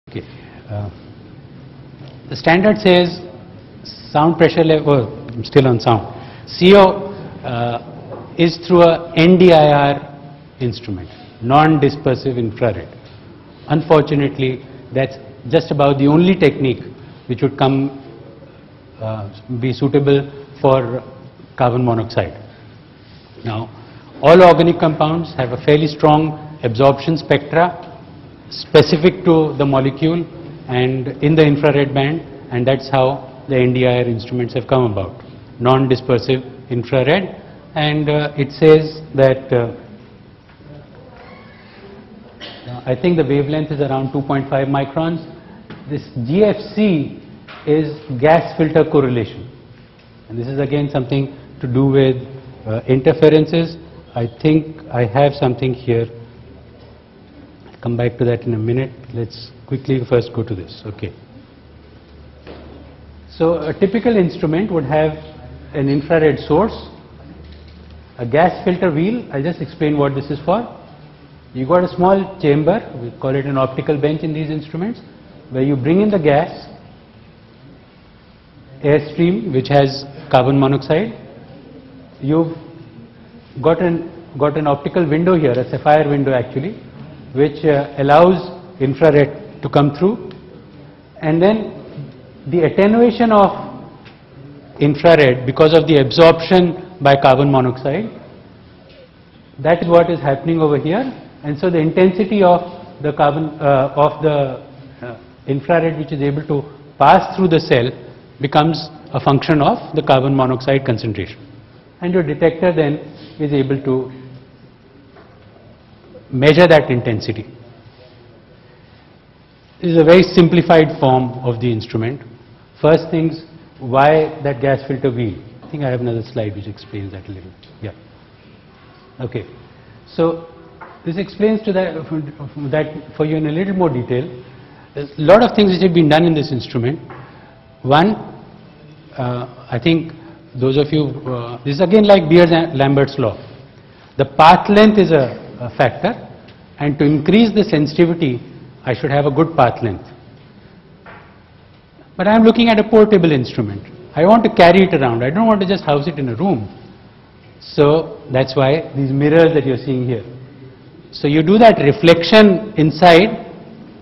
Okay. The standard says sound pressure level, still on sound. CO is through a NDIR instrument, non-dispersive infrared. Unfortunately, that's just about the only technique which would be suitable for carbon monoxide. Now, all organic compounds have a fairly strong absorption spectra specific to the molecule and in the infrared band, and that's how the NDIR instruments have come about. Non-dispersive infrared, and it says that I think the wavelength is around 2.5 microns. This GFC is gas filter correlation, and this is again something to do with interferences. I think I have something here. I'll come back to that in a minute. Let's quickly first go to this. Okay. So a typical instrument would have an infrared source, a gas filter wheel. I'll just explain what this is for. You got a small chamber, we call it an optical bench in these instruments, where you bring in the gas airstream which has carbon monoxide. You've got an optical window here, a sapphire window actually, which allows infrared to come through, and then the attenuation of infrared because of the absorption by carbon monoxide, that is what is happening over here. And so the intensity of the infrared which is able to pass through the cell becomes a function of the carbon monoxide concentration, and your detector then is able to measure that intensity. This is a very simplified form of the instrument. First things, why that gas filter wheel? I think I have another slide which explains that a little. Yeah. Okay. So this explains to that for you in a little more detail. There's a lot of things which have been done in this instrument. One, I think those of you, this is again like Beer-Lambert's law. The path length is a factor, and to increase the sensitivity, I should have a good path length. But I am looking at a portable instrument. I want to carry it around. I don't want to just house it in a room. So that's why these mirrors that you're seeing here. So you do that reflection inside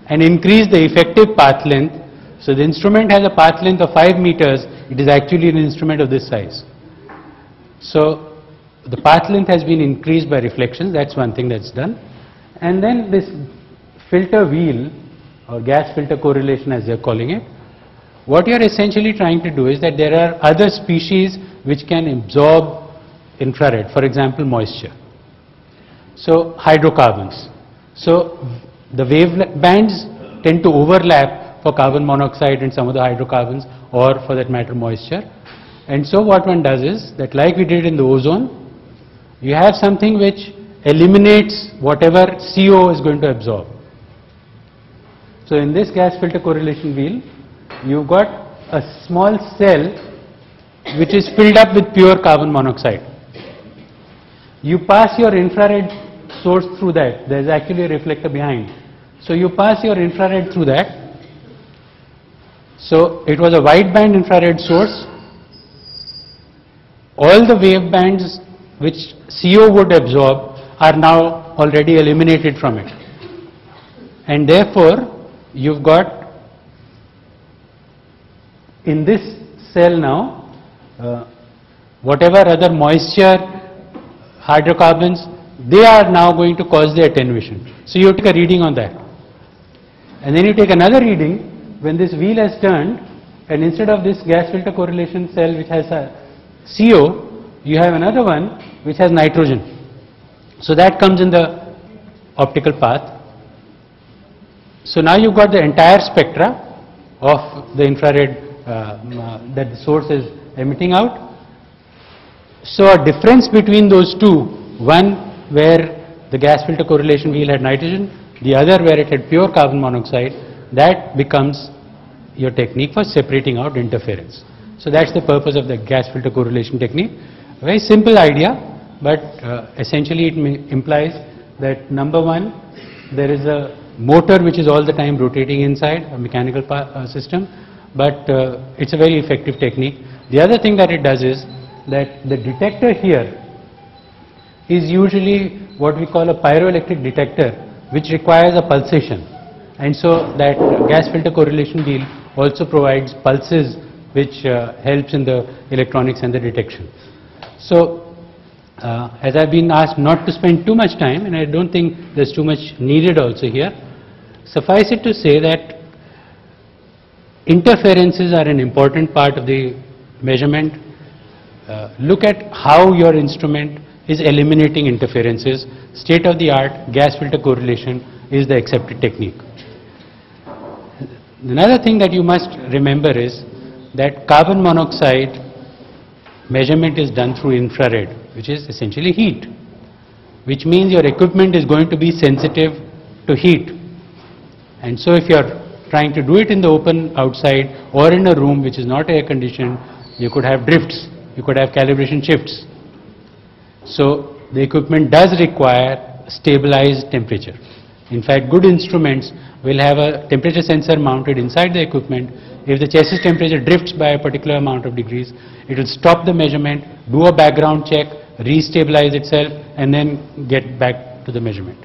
and increase the effective path length. So the instrument has a path length of 5 meters. It is actually an instrument of this size. So the path length has been increased by reflections. That's one thing that's done. And then this filter wheel, or gas filter correlation as they're calling it, what you're essentially trying to do is that there are other species which can absorb infrared, for example moisture. So hydrocarbons. So the wave bands tend to overlap for carbon monoxide and some of the hydrocarbons, or for that matter moisture. And so what one does is that, like we did in the ozone, you have something which eliminates whatever CO is going to absorb. So in this gas filter correlation wheel, you've got a small cell which is filled up with pure carbon monoxide. You pass your infrared source through that. There's actually a reflector behind. So you pass your infrared through that. So it was a wideband infrared source. All the wave bands which CO would absorb are now already eliminated from it. And therefore, you've got in this cell now, whatever other moisture, hydrocarbons, they are now going to cause the attenuation. So you take a reading on that. And then you take another reading when this wheel has turned, and instead of this gas filter correlation cell which has a CO, you have another one which has nitrogen. So that comes in the optical path. So now you've got the entire spectra of the infrared that the source is emitting out. So a difference between those two, one where the gas filter correlation wheel had nitrogen, the other where it had pure carbon monoxide, that becomes your technique for separating out interference. So that's the purpose of the gas filter correlation technique. A very simple idea, but essentially it implies that number one, there is a motor which is all the time rotating inside a mechanical system, but it's a very effective technique. The other thing that it does is that the detector here is usually what we call a pyroelectric detector, which requires a pulsation, and so that gas filter correlation wheel also provides pulses which helps in the electronics and the detection. So as I've been asked not to spend too much time, and I don't think there's too much needed also here, suffice it to say that interferences are an important part of the measurement. Look at how your instrument is eliminating interferences. State of the art gas filter correlation is the accepted technique. Another thing that you must remember is that carbon monoxide measurement is done through infrared, which is essentially heat, which means your equipment is going to be sensitive to heat. And so if you're trying to do it in the open outside or in a room which is not air conditioned, you could have drifts, you could have calibration shifts. So the equipment does require stabilized temperature. In fact, good instruments will have a temperature sensor mounted inside the equipment. If the chassis temperature drifts by a particular amount of degrees, it will stop the measurement, do a background check, re-stabilize itself, and then get back to the measurement.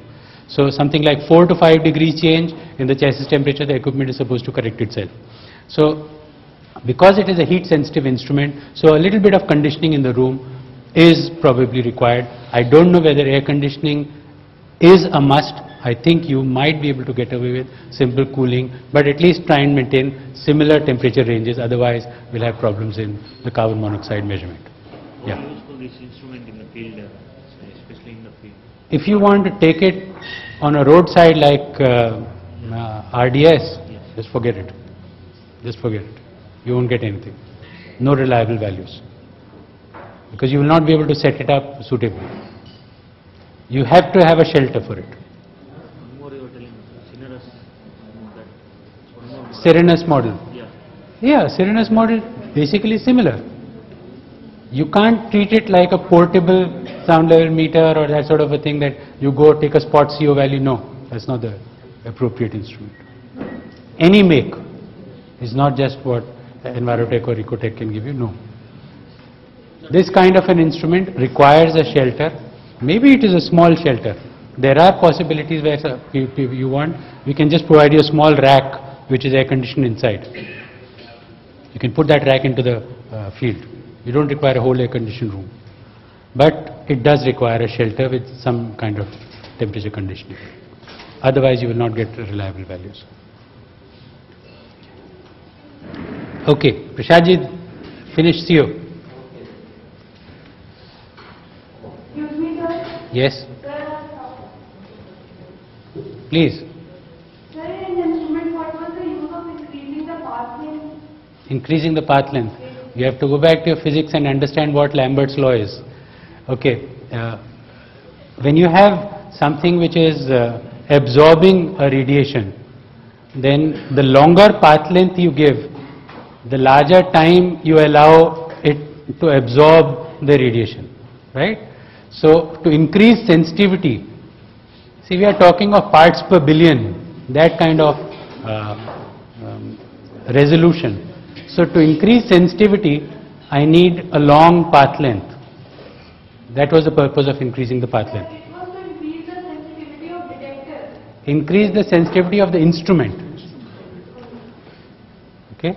So something like 4 to 5 degrees change in the chassis temperature, the equipment is supposed to correct itself. So because it is a heat sensitive instrument, so a little bit of conditioning in the room is probably required. I don't know whether air conditioning is a must. I think you might be able to get away with simple cooling, but at least try and maintain similar temperature ranges, otherwise we'll have problems in the carbon monoxide measurement. Yeah. Use for this instrument in the field, especially in the field. If you want to take it on a roadside like RDS, Yes. just forget it. Just forget it. You won't get anything. No reliable values. Because you will not be able to set it up suitably. You have to have a shelter for it. One more you were telling, Synerus, that one more. Serenus model. Yeah. Yeah, Serenus model basically similar. You can't treat it like a portable sound level meter or that sort of a thing that you go take a spot CO value. No, that's not the appropriate instrument. Any make is not just what Envirotech or Ecotech can give you. No. This kind of an instrument requires a shelter. Maybe it is a small shelter. There are possibilities where you want, we can just provide you a small rack which is air conditioned inside. You can put that rack into the field. You don't require a whole air conditioned room. But it does require a shelter with some kind of temperature conditioning. Otherwise you will not get reliable values. Okay, Prashadji, finished CO. Excuse me, sir. Yes, Sir, please. sir, in the instrument, what was the use of increasing the path length? Increasing the path length. You have to go back to your physics and understand what Lambert's law is. Okay, when you have something which is absorbing a radiation, then the longer path length you give, the larger time you allow it to absorb the radiation, right? So to increase sensitivity, see we are talking of parts per billion, that kind of resolution. So to increase sensitivity, I need a long path length. That was the purpose of increasing the path length. It was to increase the sensitivity of detector. Increase the sensitivity of the instrument. Okay.